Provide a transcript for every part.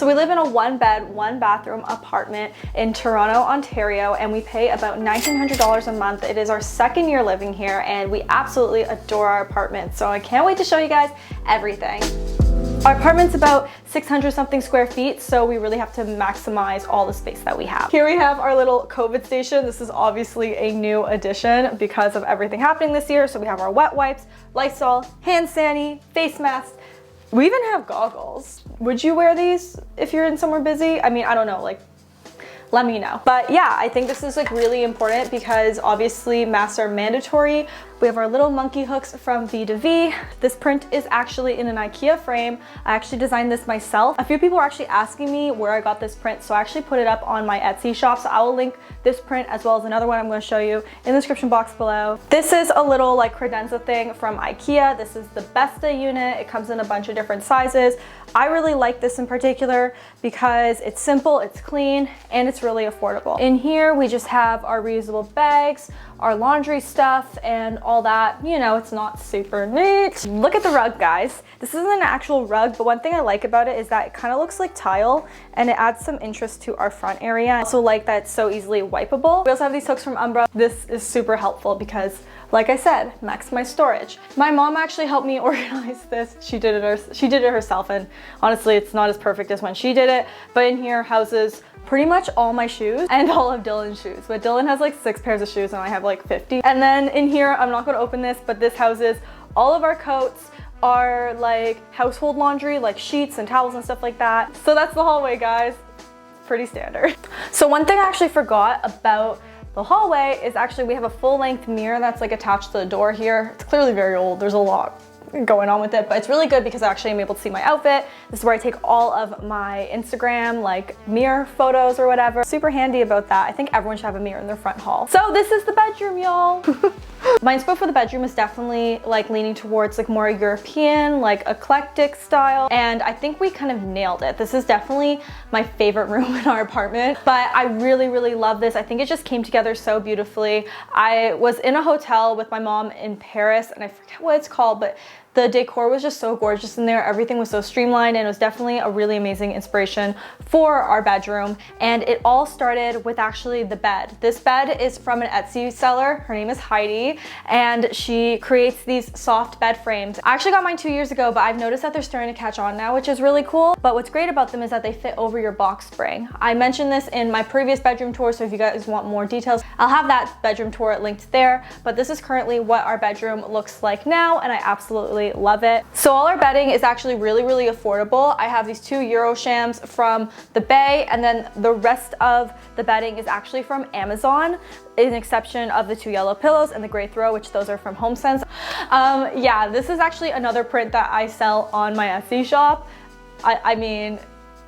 So we live in a 1-bed, 1-bathroom apartment in Toronto, Ontario, and we pay about $1,900 a month. It is our second year living here, and we absolutely adore our apartment. So I can't wait to show you guys everything. Our apartment's about 600 something square feet, so we really have to maximize all the space that we have. Here we have our little COVID station. This is obviously a new addition because of everything happening this year. So we have our wet wipes, Lysol, hand sanitizer, face masks. We even have goggles. Would you wear these if you're in somewhere busy? I mean, I don't know, like, let me know. But yeah, I think this is like really important because obviously masks are mandatory. We have our little monkey hooks from Blvd. This print is actually in an IKEA frame. I actually designed this myself. A few people are actually asking me where I got this print, so I actually put it up on my Etsy shop. So I will link this print as well as another one I'm going to show you in the description box below. This is a little like credenza thing from IKEA. This is the Besta unit. It comes in a bunch of different sizes. I really like this in particular because it's simple, it's clean, and it's really affordable. In here, we just have our reusable bags, our laundry stuff, and all that. You know, it's not super neat. Look at the rug, guys. This isn't an actual rug, but one thing I like about it is that it kind of looks like tile and it adds some interest to our front area. I also like that it's so easily wipeable. We also have these hooks from Umbra. This is super helpful because, like I said, maximize storage. My mom actually helped me organize this. She did it herself, and honestly, it's not as perfect as when she did it, but in here houses pretty much all my shoes and all of Dylan's shoes. But Dylan has like 6 pairs of shoes and I have like 50. And then in here, I'm not gonna open this, but this houses all of our coats, our like household laundry, like sheets and towels and stuff like that. So that's the hallway, guys. Pretty standard. So one thing I actually forgot about the hallway is actually we have a full-length mirror that's like attached to the door here. It's clearly very old. There's a lot going on with it, but it's really good because actually I'm able to see my outfit. This is where I take all of my Instagram like mirror photos or whatever. Super handy about that. I think everyone should have a mirror in their front hall. So this is the bedroom, y'all. My inspo for the bedroom is definitely like leaning towards like more European, like eclectic style, and I think we kind of nailed it. This is definitely my favorite room in our apartment, but I really love this. I think it just came together so beautifully. I was in a hotel with my mom in Paris, and I forget what it's called, but the decor was just so gorgeous in there. Everything was so streamlined, and it was definitely a really amazing inspiration for our bedroom. And it all started with actually the bed. This bed is from an Etsy seller. Her name is Heidi, and she creates these soft bed frames. I actually got mine 2 years ago, but I've noticed that they're starting to catch on now, which is really cool. But what's great about them is that they fit over your box spring. I mentioned this in my previous bedroom tour, so if you guys want more details, I'll have that bedroom tour linked there. But this is currently what our bedroom looks like now, and I absolutely love it. So all our bedding is actually really affordable. I have these 2 Euroshams from the Bay, and then the rest of the bedding is actually from Amazon, in exception of the 2 yellow pillows and the gray throw, which those are from Homesense. Yeah, this is actually another print that I sell on my Etsy shop. I mean,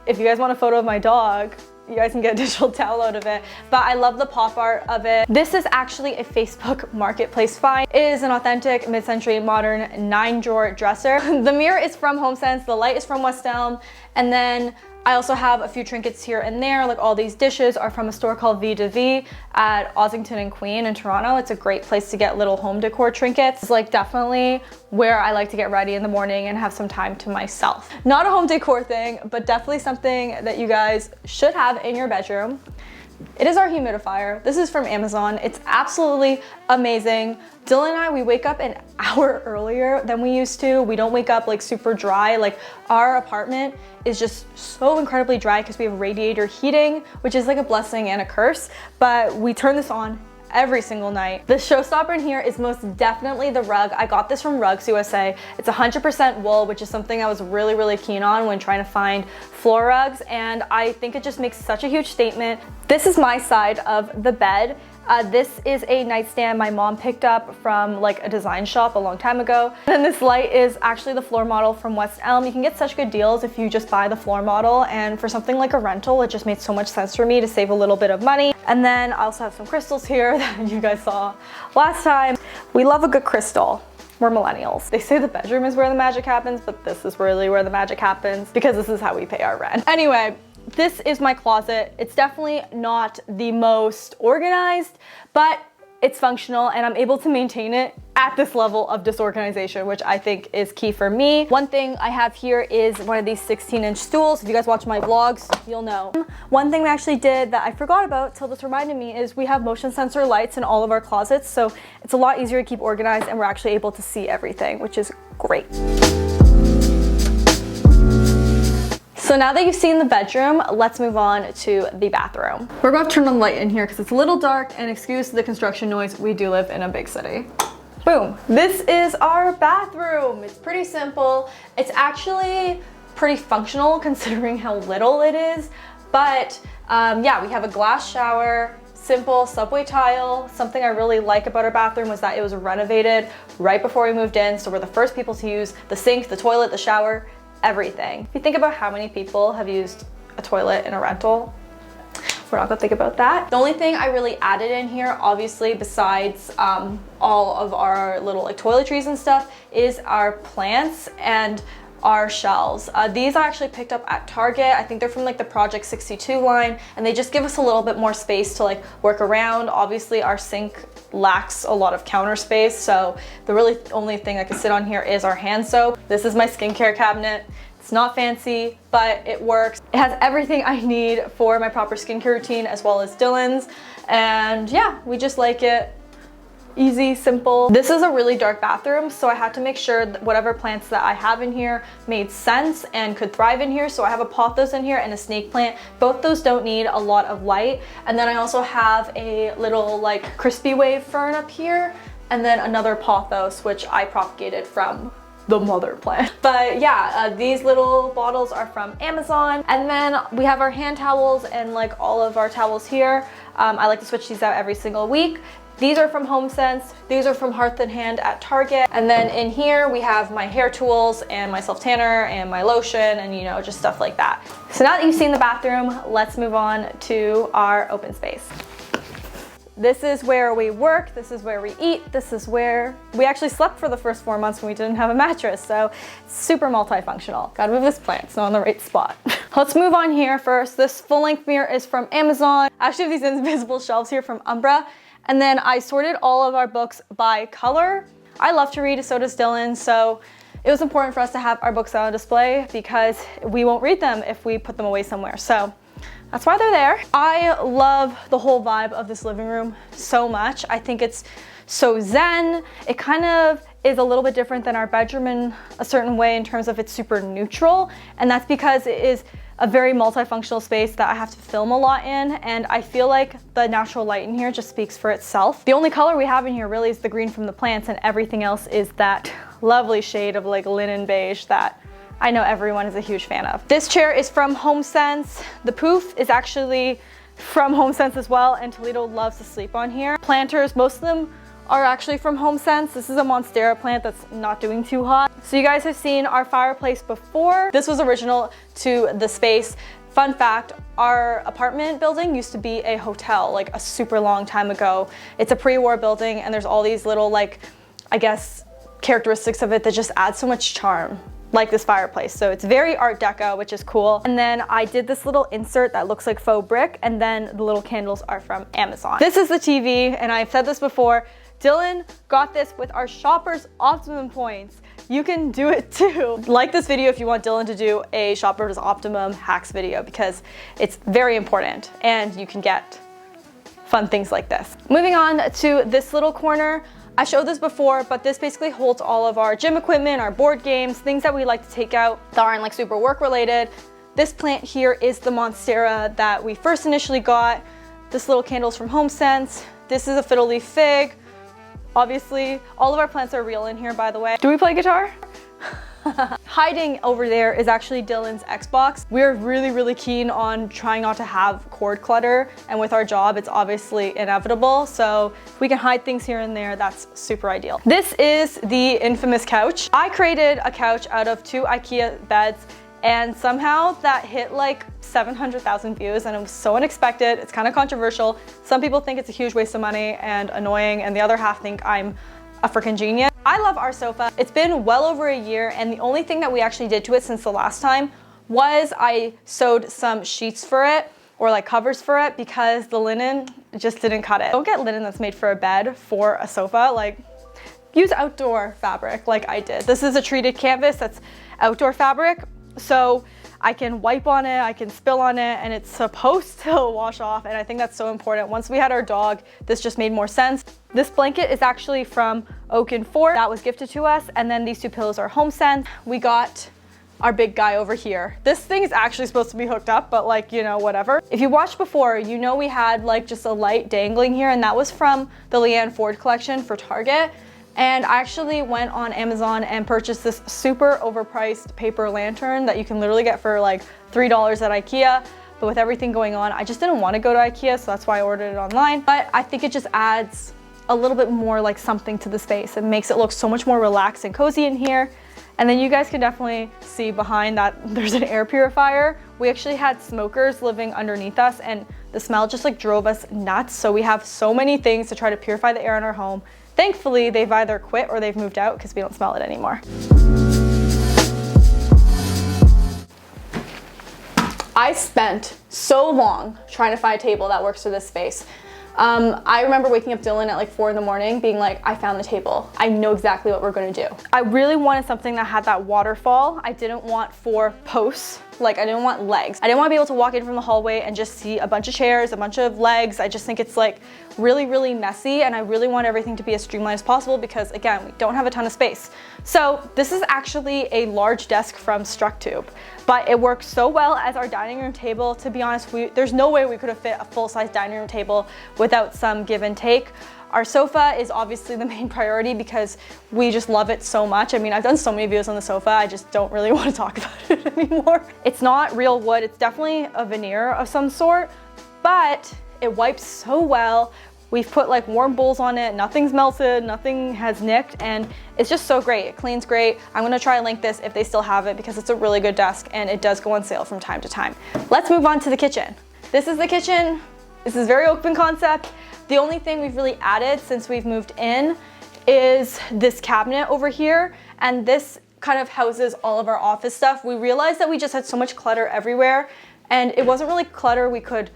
if you guys want a photo of my dog, you guys can get a digital download of it, but I love the pop art of it. This is actually a Facebook Marketplace find. It is an authentic mid-century modern 9-drawer dresser. The mirror is from Homesense, the light is from West Elm, and then I also have a few trinkets here and there. Like all these dishes are from a store called Blvd at Ossington and Queen in Toronto. It's a great place to get little home decor trinkets. It's like definitely where I like to get ready in the morning and have some time to myself. Not a home decor thing, but definitely something that you guys should have in your bedroom. It is our humidifier. This is from Amazon. It's absolutely amazing. Dylan and I, we wake up an hour earlier than we used to. We don't wake up like super dry. Like our apartment is just so incredibly dry because we have radiator heating, which is like a blessing and a curse, but we turn this on every single night. The showstopper in here is most definitely the rug. I got this from Rugs USA. It's 100% wool, which is something I was really keen on when trying to find floor rugs, and I think it just makes such a huge statement. This is my side of the bed. This is a nightstand my mom picked up from like a design shop a long time ago. And this light is actually the floor model from West Elm. You can get such good deals if you just buy the floor model, and for something like a rental, it just made so much sense for me to save a little bit of money. And then I also have some crystals here that you guys saw last time. We love a good crystal. We're millennials. They say the bedroom is where the magic happens, but this is really where the magic happens because this is how we pay our rent. Anyway, this is my closet. It's definitely not the most organized, but it's functional, and I'm able to maintain it at this level of disorganization, which I think is key for me. One thing I have here is one of these 16-inch stools. If you guys watch my vlogs, you'll know. One thing we actually did that I forgot about till this reminded me is we have motion sensor lights in all of our closets, so it's a lot easier to keep organized, and we're actually able to see everything, which is great. So now that you've seen the bedroom, let's move on to the bathroom. We're about to turn on the light in here because it's a little dark, and excuse the construction noise, we do live in a big city. Boom. This is our bathroom. It's pretty simple. It's actually pretty functional considering how little it is, but yeah, we have a glass shower, simple subway tile. Something I really like about our bathroom was that it was renovated right before we moved in, so we're the first people to use the sink, the toilet, the shower, everything. If you think about how many people have used a toilet in a rental, we're not gonna think about that. The only thing I really added in here, obviously, besides all of our little like toiletries and stuff, is our plants and our shelves. These I actually picked up at Target. I think they're from like the Project 62 line, and they just give us a little bit more space to like work around. Obviously our sink lacks a lot of counter space, so the really only thing I can sit on here is our hand soap. This is my skincare cabinet. It's not fancy, but it works. It has everything I need for my proper skincare routine as well as Dylan's, and yeah, we just like it. Easy, simple. This is a really dark bathroom, so I had to make sure that whatever plants that I have in here made sense and could thrive in here. So I have a pothos in here and a snake plant. Both those don't need a lot of light. And then I also have a little like crispy wave fern up here, and then another pothos which I propagated from the mother plant. But yeah, these little bottles are from Amazon. And then we have our hand towels and like all of our towels here. I like to switch these out every single week. These are from Homesense, these are from Hearth & Hand at Target. And then in here we have my hair tools and my self-tanner and my lotion and you know, just stuff like that. So now that you've seen the bathroom, let's move on to our open space. This is where we work, this is where we eat, this is where we actually slept for the first 4 months when we didn't have a mattress, so it's super multifunctional. Gotta move this plant, it's not in the right spot. Let's move on here first. This full-length mirror is from Amazon. I actually have these invisible shelves here from Umbra. And then I sorted all of our books by color. I love to read, so does Dylan, so it was important for us to have our books on display because we won't read them if we put them away somewhere. So that's why they're there. I love the whole vibe of this living room so much. I think it's so zen. It kind of is a little bit different than our bedroom in a certain way in terms of it's super neutral, and that's because it is a very multifunctional space that I have to film a lot in, and I feel like the natural light in here just speaks for itself. The only color we have in here really is the green from the plants, and everything else is that lovely shade of like linen beige that I know everyone is a huge fan of. This chair is from Homesense. The poof is actually from Homesense as well, and Toledo loves to sleep on here. Planters, most of them are actually from Homesense. This is a Monstera plant that's not doing too hot. So you guys have seen our fireplace before. This was original to the space. Fun fact, our apartment building used to be a hotel like a super long time ago. It's a pre-war building, and there's all these little like, I guess, characteristics of it that just add so much charm, like this fireplace. So it's very Art Deco, which is cool. And then I did this little insert that looks like faux brick, and then the little candles are from Amazon. This is the TV, and I've said this before, Dylan got this with our Shoppers Optimum points. You can do it too. Like this video if you want Dylan to do a Shoppers Optimum hacks video because it's very important and you can get fun things like this. Moving on to this little corner. I showed this before, but this basically holds all of our gym equipment, our board games, things that we like to take out that aren't like super work related. This plant here is the Monstera that we first initially got. This little candle's from Homesense. This is a fiddle leaf fig. Obviously, all of our plants are real in here, by the way. Do we play guitar? Hiding over there is actually Dylan's Xbox. We're really keen on trying not to have cord clutter, and with our job, it's obviously inevitable. So if we can hide things here and there, that's super ideal. This is the infamous couch. I created a couch out of 2 IKEA beds, and somehow that hit like 700,000 views, and it was so unexpected. It's kind of controversial. Some people think it's a huge waste of money and annoying, and the other half think I'm a freaking genius. I love our sofa. It's been well over a year, and the only thing that we actually did to it since the last time was I sewed some sheets for it. or like covers for it because the linen just didn't cut it. Don't get linen that's made for a bed for a sofa. Like, use outdoor fabric like I did. This is a treated canvas that's outdoor fabric, so I can wipe on it, I can spill on it, and it's supposed to wash off, and I think that's so important. Once we had our dog, this just made more sense. This blanket is actually from Oak and Fort. That was gifted to us, and then these two pillows are Homesense. We got our big guy over here. This thing is actually supposed to be hooked up, but like, you know, whatever. If you watched before, you know we had like just a light dangling here, and that was from the Leanne Ford collection for Target. And I actually went on Amazon and purchased this super overpriced paper lantern that you can literally get for like $3 at IKEA. But with everything going on, I just didn't want to go to IKEA, so that's why I ordered it online. But I think it just adds a little bit more like something to the space. It makes it look so much more relaxed and cozy in here. And then you guys can definitely see behind that there's an air purifier. We actually had smokers living underneath us, and the smell just like drove us nuts. So we have so many things to try to purify the air in our home. Thankfully, they've either quit or they've moved out because we don't smell it anymore. I spent so long trying to find a table that works for this space. I remember waking up Dylan at like 4 in the morning being like, I found the table. I know exactly what we're gonna do. I really wanted something that had that waterfall. I didn't want 4 posts. Like, I didn't want legs. I didn't want to be able to walk in from the hallway and just see a bunch of chairs, a bunch of legs. I just think it's like really, really messy, and I really want everything to be as streamlined as possible because, again, we don't have a ton of space. So this is actually a large desk from Structube, but it works so well as our dining room table. To be honest, there's no way we could have fit a full-size dining room table without some give and take. Our sofa is obviously the main priority because we just love it so much. I mean, I've done so many videos on the sofa, I just don't really want to talk about it anymore. It's not real wood, it's definitely a veneer of some sort, but it wipes so well. We've put like warm bowls on it, nothing's melted, nothing has nicked, and it's just so great. It cleans great. I'm gonna try and link this if they still have it because it's a really good desk and it does go on sale from time to time. Let's move on to the kitchen. This is the kitchen. This is very open concept. The only thing we've really added since we've moved in is this cabinet over here, and this kind of houses all of our office stuff. We realized that we just had so much clutter everywhere, and it wasn't really clutter we could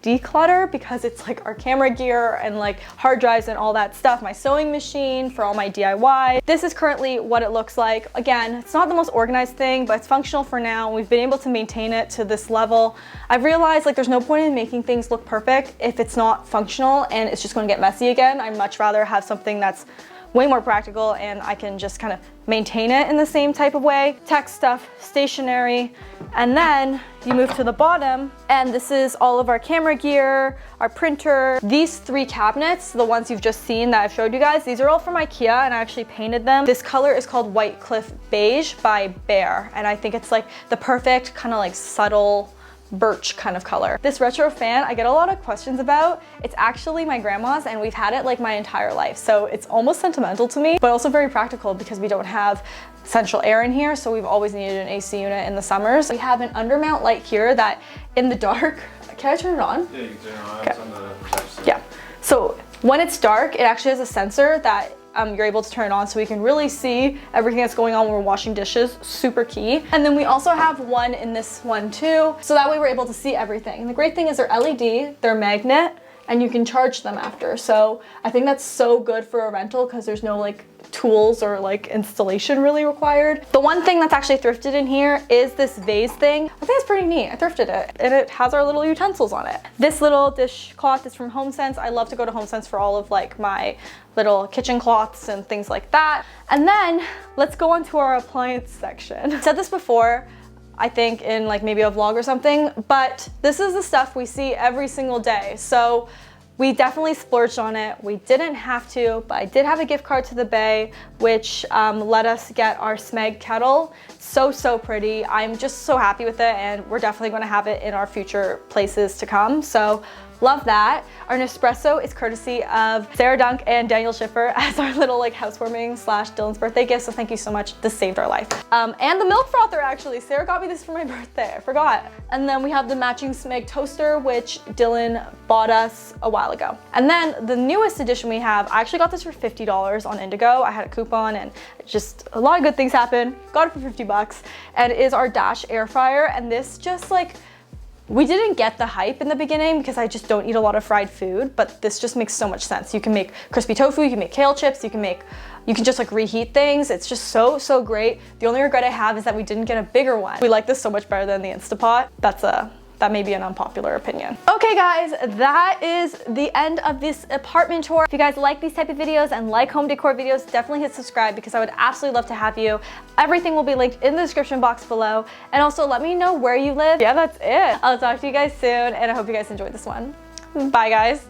declutter because it's like our camera gear and like hard drives and all that stuff, my sewing machine for all my DIY. This is currently what it looks like. Again, it's not the most organized thing, but it's functional for now. We've been able to maintain it to this level. I've realized like there's no point in making things look perfect if it's not functional and it's just going to get messy again. I'd much rather have something that's way more practical and I can just kind of maintain it in the same type of way. Tech stuff, stationery, and then you move to the bottom and this is all of our camera gear, our printer. These 3 cabinets, the ones you've just seen that I've showed you guys, these are all from IKEA and I actually painted them. This color is called White Cliff Beige by Bear, and I think it's like the perfect kind of like subtle birch kind of color. This retro fan, I get a lot of questions about. It's actually my grandma's and we've had it like my entire life. So it's almost sentimental to me, but also very practical because we don't have central air in here. So we've always needed an AC unit in the summers. We have an undermount light here that in the dark, can I turn it on? Yeah, you can turn it on. Okay. It's on the left side. Yeah. So when it's dark, it actually has a sensor that you're able to turn it on so we can really see everything that's going on when we're washing dishes. Super key. And then we also have one in this one too, so that way we're able to see everything. And the great thing is they're LED, they're magnet, and you can charge them after. So I think that's so good for a rental because there's no like tools or like installation really required. The one thing that's actually thrifted in here is this vase thing. I think it's pretty neat. I thrifted it and it has our little utensils on it. This little dishcloth is from Homesense. I love to go to Homesense for all of like my little kitchen cloths and things like that. And then let's go on to our appliance section. I said this before, I think in like maybe a vlog or something, but this is the stuff we see every single day. So we definitely splurged on it. We didn't have to, but I did have a gift card to the Bay, which let us get our Smeg kettle. So pretty. I'm just so happy with it, and we're definitely going to have it in our future places to come. So love that. Our Nespresso is courtesy of Sarah Dunk and Daniel Schiffer as our little like housewarming / Dylan's birthday gift. So thank you so much. This saved our life. And the milk frother, actually. Sarah got me this for my birthday. I forgot. And then we have the matching Smeg toaster, which Dylan bought us a while ago. And then the newest edition we have, I actually got this for $50 on Indigo. I had a coupon and just a lot of good things happened. Got it for $50, and it is our Dash air fryer. And this just like We didn't get the hype in the beginning because I just don't eat a lot of fried food, but this just makes so much sense. You can make crispy tofu, you can make kale chips, you can just like reheat things. It's just so great. The only regret I have is that we didn't get a bigger one. We like this so much better than the Instapot. That may be an unpopular opinion. Okay guys, that is the end of this apartment tour. If you guys like these type of videos and like home decor videos, definitely hit subscribe because I would absolutely love to have you. Everything will be linked in the description box below. And also let me know where you live. Yeah, that's it. I'll talk to you guys soon and I hope you guys enjoyed this one. Bye guys.